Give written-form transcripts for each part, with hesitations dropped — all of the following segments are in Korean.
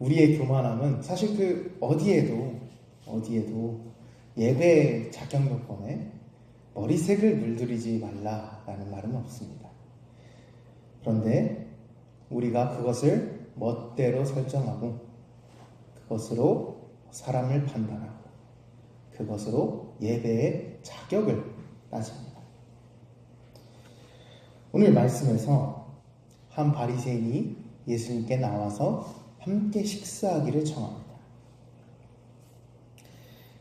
우리의 교만함은 사실 어디에도 예배 자격 요건에 머리색을 물들이지 말라라는 말은 없습니다. 그런데 우리가 그것을 멋대로 설정하고 그것으로 사람을 판단하고 그것으로 예배의 자격을 따집니다. 오늘 말씀에서 한 바리새인이 예수님께 나와서 함께 식사하기를 청합니다.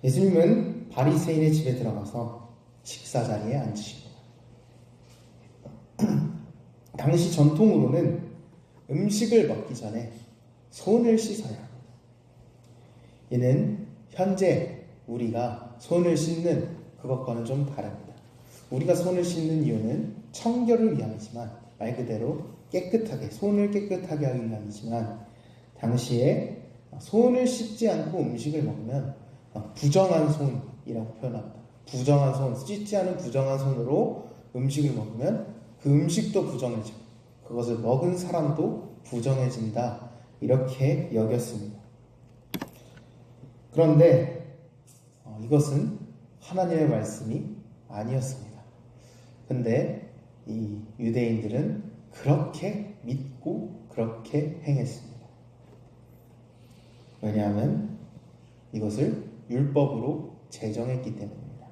예수님은 바리새인의 집에 들어가서 식사 자리에 앉으십니다. 당시 전통으로는 음식을 먹기 전에 손을 씻어야 합니다. 이는 현재 우리가 손을 씻는 그것과는 좀 다릅니다. 우리가 손을 씻는 이유는 청결을 위함이지만 말 그대로 손을 깨끗하게 하기 위함이지만 당시에 손을 씻지 않고 음식을 먹으면 부정한 손이라고 표현합니다. 부정한 손, 씻지 않은 부정한 손으로 음식을 먹으면 그 음식도 부정해지고 그것을 먹은 사람도 부정해진다, 이렇게 여겼습니다. 그런데 이것은 하나님의 말씀이 아니었습니다. 근데 이 유대인들은 그렇게 믿고 그렇게 행했습니다. 왜냐하면 이것을 율법으로 제정했기 때문입니다.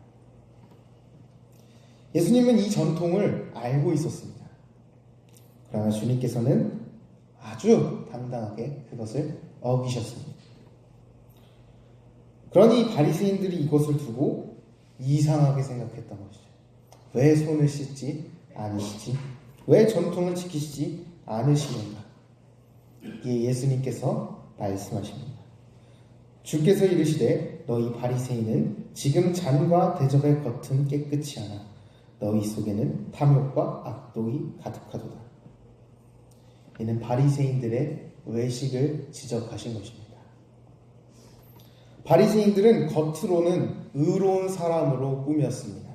예수님은 이 전통을 알고 있었습니다. 그러나 주님께서는 아주 당당하게 그것을 어기셨습니다. 그러니 바리새인들이 이것을 두고 이상하게 생각했던 것이죠. 왜 손을 씻지 않으시지? 왜 전통을 지키시지 않으시는가? 이에 예수님께서 말씀하십니다. 주께서 이르시되 너희 바리새인은 지금 잔과 대접의 겉은 깨끗이 하나 너희 속에는 탐욕과 악독이 가득하도다. 이는 바리새인들의 외식을 지적하신 것입니다. 바리새인들은 겉으로는 의로운 사람으로 꾸몄습니다.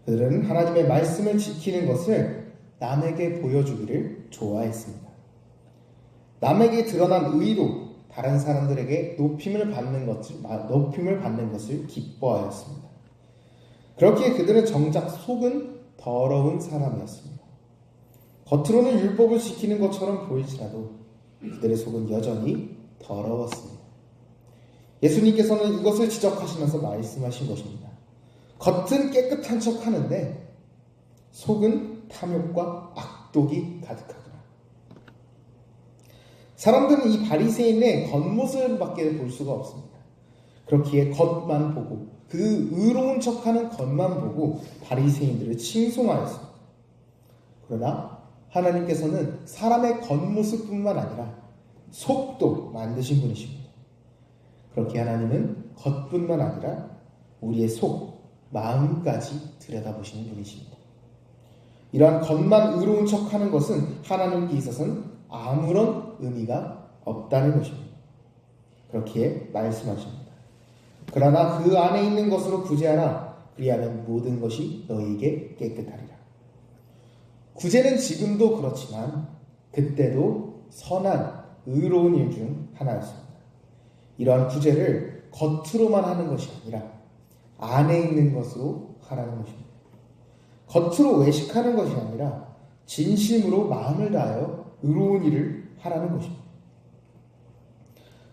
그들은 하나님의 말씀을 지키는 것을 남에게 보여주기를 좋아했습니다. 남에게 드러난 의로 다른 사람들에게 높임을 받는 것을 기뻐하였습니다. 그렇기에 그들은 정작 속은 더러운 사람이었습니다. 겉으로는 율법을 지키는 것처럼 보일지라도 그들의 속은 여전히 더러웠습니다. 예수님께서는 이것을 지적하시면서 말씀하신 것입니다. 겉은 깨끗한 척 하는데 속은 탐욕과 악독이 가득하구나. 사람들은 이 바리새인의 겉모습밖에 볼 수가 없습니다. 그렇기에 겉만 보고 그 의로운 척하는 겉만 보고 바리새인들을 칭송하였습니다. 그러나 하나님께서는 사람의 겉모습뿐만 아니라 속도 만드신 분이십니다. 그렇게 하나님은 겉뿐만 아니라 우리의 속, 마음까지 들여다보시는 분이십니다. 이러한 겉만 의로운 척하는 것은 하나님께 있어서는 아무런 의미가 없다는 것입니다. 그렇기에 말씀하십니다. 그러나 그 안에 있는 것으로 구제하라. 그리하면 모든 것이 너희에게 깨끗하리라. 구제는 지금도 그렇지만 그때도 선한 의로운 일 중 하나였습니다. 이러한 구제를 겉으로만 하는 것이 아니라 안에 있는 것으로 하라는 것입니다. 겉으로 외식하는 것이 아니라 진심으로 마음을 다하여 의로운 일을 하라는 것입니다.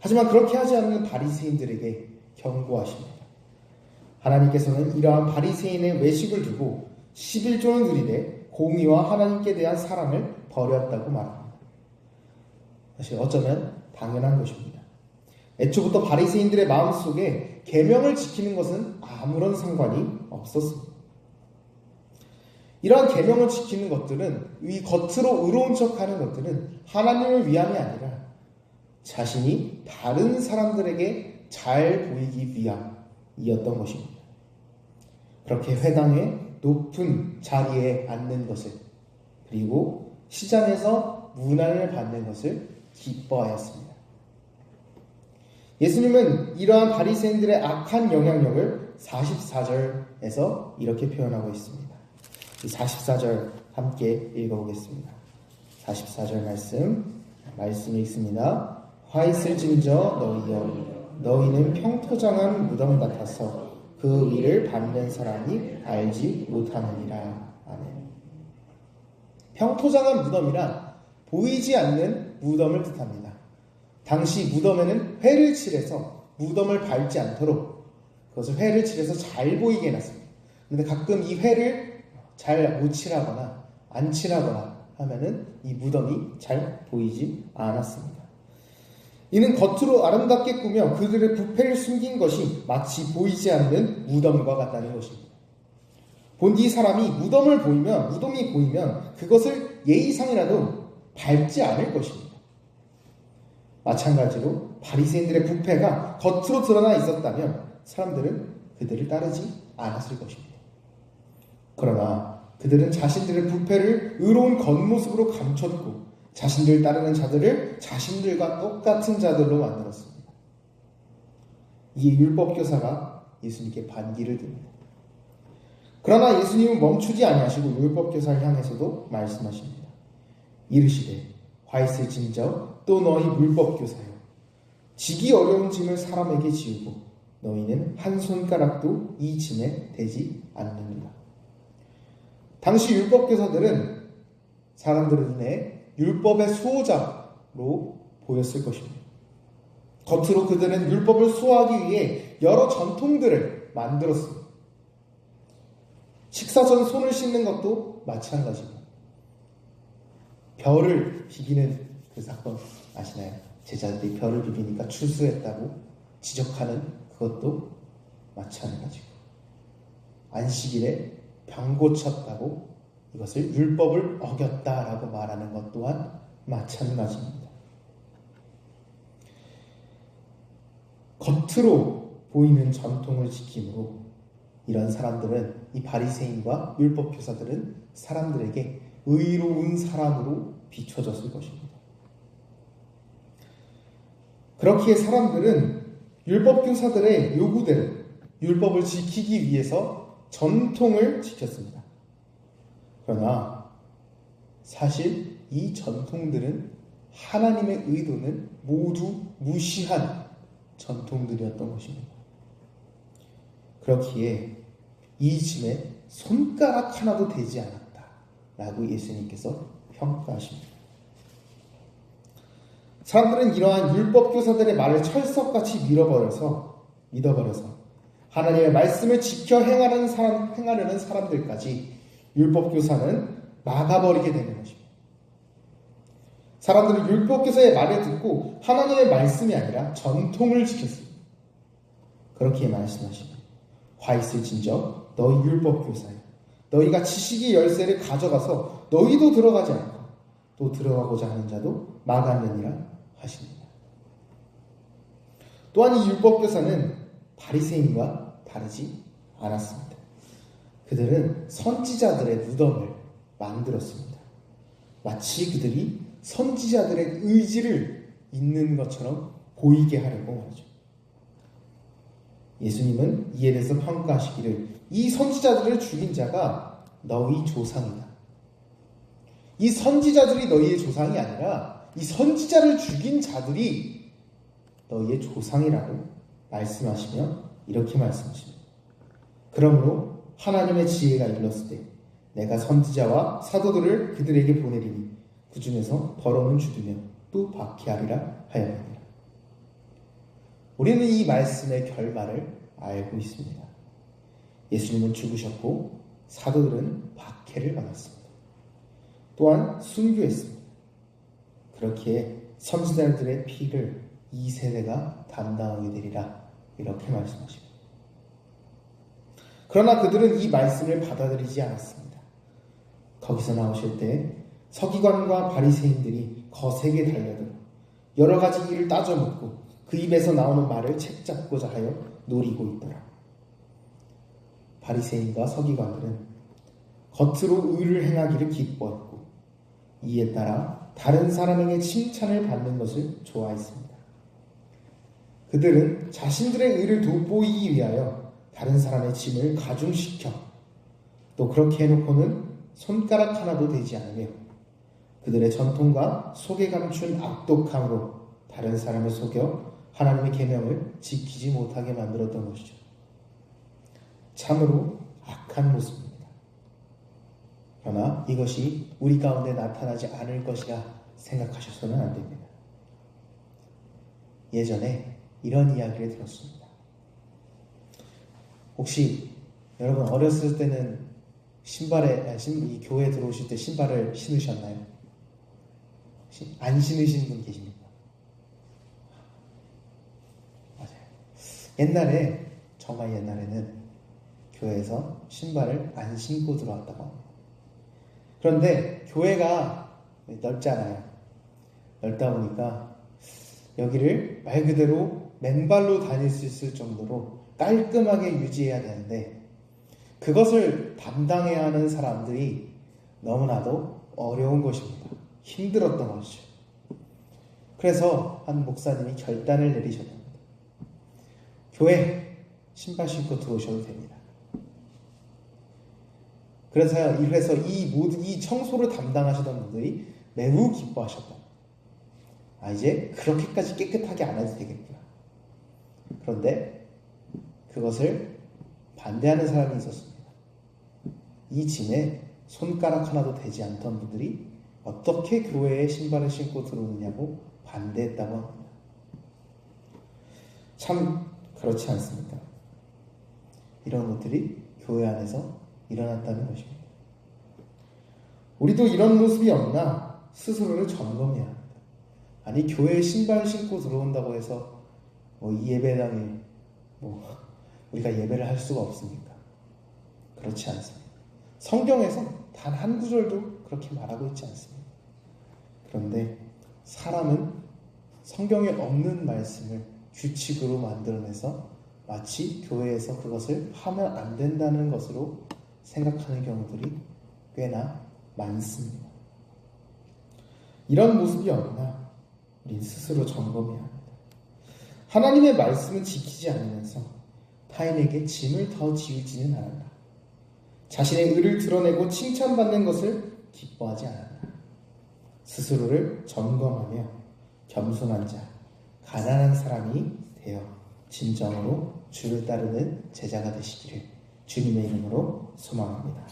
하지만 그렇게 하지 않는 바리새인들에게 경고하십니다. 하나님께서는 이러한 바리새인의 외식을 두고 11조는 드리되 공의와 하나님께 대한 사랑을 버렸다고 말합니다. 사실 어쩌면 당연한 것입니다. 애초부터 바리새인들의 마음속에 계명을 지키는 것은 아무런 상관이 없었습니다. 이러한 계명을 지키는 것들은, 이 겉으로 의로운 척하는 것들은 하나님을 위함이 아니라 자신이 다른 사람들에게 잘 보이기 위함이었던 것입니다. 그렇게 회당의 높은 자리에 앉는 것을, 그리고 시장에서 문안을 받는 것을 기뻐하였습니다. 예수님은 이러한 바리새인들의 악한 영향력을 44절에서 이렇게 표현하고 있습니다. 이 44절 함께 읽어보겠습니다. 44절 말씀 읽습니다. 화 있을진저 너희여, 너희는 평토장한 무덤 같아서 그 위를 밟는 사람이 알지 못하느니라. 아멘. 평토장한 무덤이란 보이지 않는 무덤을 뜻합니다. 당시 무덤에는 회를 칠해서 무덤을 밟지 않도록 그것을 회를 칠해서 잘 보이게 해놨습니다. 그런데 가끔 이 회를 잘 못 칠하거나 안 칠하거나 하면은 이 무덤이 잘 보이지 않았습니다. 이는 겉으로 아름답게 꾸며 그들의 부패를 숨긴 것이 마치 보이지 않는 무덤과 같다는 것입니다. 본디 사람이 무덤이 보이면 그것을 예의상이라도 밟지 않을 것입니다. 마찬가지로 바리새인들의 부패가 겉으로 드러나 있었다면 사람들은 그들을 따르지 않았을 것입니다. 그러나 그들은 자신들의 부패를 의로운 겉모습으로 감췄고 자신들 따르는 자들을 자신들과 똑같은 자들로 만들었습니다. 이 율법교사가 예수님께 반기를 듭니다. 그러나 예수님은 멈추지 아니하시고 율법교사를 향해서도 말씀하십니다. 이르시되 화 있을진저 또 너희 율법교사여, 지기 어려운 짐을 사람에게 지우고 너희는 한 손가락도 이 짐에 대지 않느니라. 당시 율법교사들은 사람들 눈에 율법의 수호자로 보였을 것입니다. 겉으로 그들은 율법을 수호하기 위해 여러 전통들을 만들었습니다. 식사 전 손을 씻는 것도 마찬가지입니다. 벼를 비비는 그 사건 아시나요? 제자들이 벼를 비비니까 추수했다고 지적하는 그것도 마찬가지고, 안식일에 병 고쳤다고 이것을 율법을 어겼다라고 말하는 것 또한 마찬가지입니다. 겉으로 보이는 전통을 지킴으로 이런 사람들은, 이 바리새인과 율법교사들은 사람들에게 의로운 사람으로 비춰졌을 것입니다. 그렇기에 사람들은 율법교사들의 요구대로 율법을 지키기 위해서 전통을 지켰습니다. 그러나 사실 이 전통들은 하나님의 의도는 모두 무시한 전통들이었던 것입니다. 그렇기에 이 짐에 손가락 하나도 되지 않았다라고 예수님께서 평가하십니다. 사람들은 이러한 율법교사들의 말을 철석같이 믿어버려서 하나님의 말씀을 지켜 행하려는 사람들까지 율법교사는 막아버리게 되는 것입니다. 사람들은 율법교사의 말을 듣고 하나님의 말씀이 아니라 전통을 지켰습니다. 그렇게 말씀하십니다. 화 있을진저 너희 율법교사여, 너희가 지식의 열쇠를 가져가서 너희도 들어가지 않고 또 들어가고자 하는 자도 막았느니라 하십니다. 또한 이 율법교사는 바리새인과 다르지 않았습니다. 그들은 선지자들의 무덤을 만들었습니다. 마치 그들이 선지자들의 의지를 있는 것처럼 보이게 하려고 말이죠. 예수님은 이에 대해서 평가하시기를, 이 선지자들을 죽인 자가 너희 조상이다. 이 선지자들이 너희의 조상이 아니라 이 선지자를 죽인 자들이 너희의 조상이라고 말씀하시며 이렇게 말씀하십니다. 그러므로 하나님의 지혜가 일렀을 때 내가 선지자와 사도들을 그들에게 보내리니 그 중에서 더러운 죽이며 또 박해하리라 하였느니라. 우리는 이 말씀의 결말을 알고 있습니다. 예수님은 죽으셨고 사도들은 박해를 받았습니다. 또한 순교했습니다. 그렇기에 선지자들의 피를 이 세대가 담당하게 되리라 이렇게 말씀하십니다. 그러나 그들은 이 말씀을 받아들이지 않았습니다. 거기서 나오실 때 서기관과 바리새인들이 거세게 달려들어 여러 가지 일을 따져 묻고 그 입에서 나오는 말을 책잡고자 하여 노리고 있더라. 바리새인과 서기관들은 겉으로 의를 행하기를 기뻐했고 이에 따라 다른 사람에게 칭찬을 받는 것을 좋아했습니다. 그들은 자신들의 의를 돋보이기 위하여 다른 사람의 짐을 가중시켜 또 그렇게 해놓고는 손가락 하나도 되지 않으며 그들의 전통과 속에 감춘 악독함으로 다른 사람을 속여 하나님의 계명을 지키지 못하게 만들었던 것이죠. 참으로 악한 모습입니다. 그러나 이것이 우리 가운데 나타나지 않을 것이라 생각하셔서는 안 됩니다. 예전에 이런 이야기를 들었습니다. 혹시 여러분 어렸을 때는 이 교회에 들어오실 때 신발을 신으셨나요? 안 신으신 분 계십니까? 맞아요. 옛날에, 정말 옛날에는 교회에서 신발을 안 신고 들어왔다고 합니다. 그런데 교회가 넓잖아요. 넓다 보니까 여기를 말 그대로 맨발로 다닐 수 있을 정도로 깔끔하게 유지해야 되는데, 그것을 담당해야 하는 사람들이 너무나도 어려운 것입니다. 힘들었던 것이죠. 그래서 한 목사님이 결단을 내리셨답니다. 교회 신발 신고 들어오셔도 됩니다. 그래서 이 청소를 담당하시던 분들이 매우 기뻐하셨다. 이제 그렇게까지 깨끗하게 안 해도 되겠구나. 그런데 그것을 반대하는 사람이 있었습니다. 이 짐에 손가락 하나도 되지 않던 분들이 어떻게 교회에 신발을 신고 들어오느냐고 반대했다고 합니다. 참 그렇지 않습니까? 이런 것들이 교회 안에서 일어났다는 것입니다. 우리도 이런 모습이 없나 스스로를 점검해야 합니다. 아니, 교회에 신발 신고 들어온다고 해서 이 예배당에 우리가 예배를 할 수가 없습니까? 그렇지 않습니다. 성경에서 단 한 구절도 그렇게 말하고 있지 않습니다. 그런데 사람은 성경에 없는 말씀을 규칙으로 만들어내서 마치 교회에서 그것을 하면 안 된다는 것으로 생각하는 경우들이 꽤나 많습니다. 이런 모습이 없나 우린 스스로 점검해야 합니다. 하나님의 말씀을 지키지 않으면서 타인에게 짐을 더 지우지는 않았다. 자신의 의를 드러내고 칭찬받는 것을 기뻐하지 않았다. 스스로를 점검하며 겸손한 자, 가난한 사람이 되어 진정으로 주를 따르는 제자가 되시기를 주님의 이름으로 소망합니다.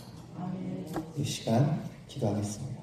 이 시간 기도하겠습니다.